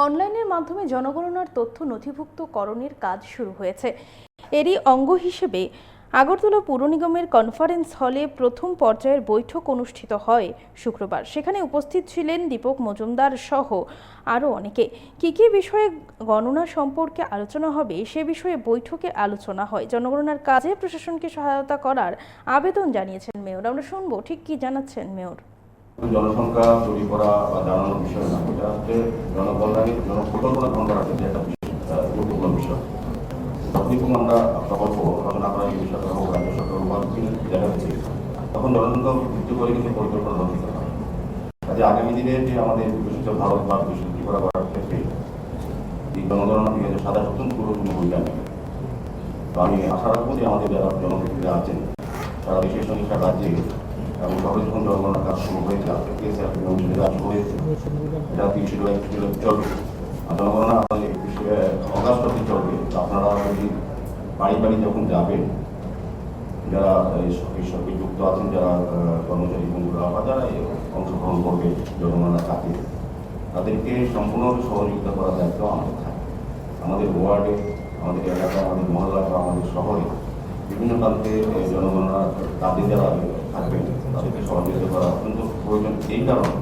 অনলাইনের মাধ্যমে জনগণনার তথ্য নথিভুক্তকরণের কাজ শুরু হয়েছে। এরই অঙ্গ হিসেবে আগরতলা পৌর নিগমের কনফারেন্স হলে প্রথম পর্যায়ের বৈঠক অনুষ্ঠিত হয় শুক্রবার। সেখানে উপস্থিত ছিলেন দীপক মজুমদার সহ আরও অনেকে। কী কী বিষয়ে গণনা সম্পর্কে আলোচনা হবে সে বিষয়ে বৈঠকে আলোচনা হয়। জনগণনার কাজে প্রশাসনকে সহায়তা করার আবেদন জানিয়েছেন মেয়র। আমরা শুনবো ঠিক কি জানাচ্ছেন মেয়র। জনসংখ্যা তৈরি করা বা জানানোর বিষয় না, এটা হচ্ছে জনকল্যাণে জনপরিকল্পনা গ্রহণ করার ক্ষেত্রে একটা গুরুত্বপূর্ণ বিষয়। যখন আমরা প্রকল্প রচনা করা এই বিষয়টা হোক রাজ্য সরকার বা বিভিন্ন জায়গা থেকে, তখন জনসংখ্যা ভিত্তি করে কিন্তু পরিকল্পনা রচিত হয়। কাজে আগামী দিনে যে আমাদের বিকশিত ভারত বা বিকশিত ত্রিপুরা করার ক্ষেত্রে এই জনগণনা 2027 অত্যন্ত গুরুত্বপূর্ণ ভূমিকা নেবে। তো আমি আশা রাখবো যে আমাদের যারা জনপ্রতিনিধিরা আছেন সারা দেশের সঙ্গে সারা রাজ্যে এবং শহরে যখন জনগণনার কাজ শুরু হয়েছে, আজকে কাজ শুরু হয়েছে, এটা 30 জুলাই চলবে। জনগণনা আমাদের 21 অগাস্ট অব্দি চলবে। আপনারা যদি বাড়ি বাড়ি যখন যাবেন, যারা এই সঙ্গে যুক্ত আছেন, যারা কর্মচারী বন্ধুরা বা যারা অংশগ্রহণ করবে জনগণনার কাজে, তাদেরকে সম্পূর্ণভাবে সহযোগিতা করার দায়িত্ব আমাদের থাকে। আমাদের ওয়ার্ডে, আমাদের এলাকায়, আমাদের মহল্লা বা আমাদের শহরে বিভিন্ন প্রান্তে জনগণনার কাজে যারা থাকবেন তাদেরকে সহযোগিতা করা অত্যন্ত প্রয়োজন। এই কারণে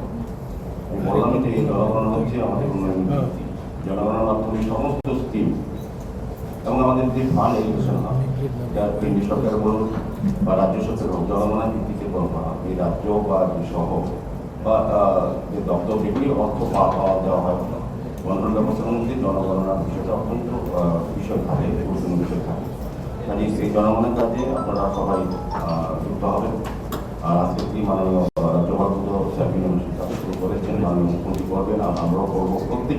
আমি বললাম যে এই জনগণনা হচ্ছে আমাদের উন্নয়ন নীতি। জনগণনার মাধ্যমে সমস্ত স্কিম এবং আমাদের যে ফান্ড এডুকেশন হয়, যা কেন্দ্রীয় সরকার বলুন বা রাজ্য সরকার হোক, জনগণনার ভিত্তিতে করা হয়। এই রাজ্য বা শহর বা যে দপ্তর যেগুলি অর্থ পাওয়া দেওয়া হয় বন্টন ব্যবস্থার মধ্যে জনগণনার বিষয়টা অত্যন্ত বিষয় থাকে, গুরুত্বপূর্ণ বিষয় থাকে। কাজে সেই জনগণের কাজে আপনারা সবাই যুক্ত হবেন। আর আজকে কি মাননীয় রাজ্যপাল শুরু করেছেন, মাননীয় মুখ্যমন্ত্রী করবেন, আমরাও করবো। প্রত্যেক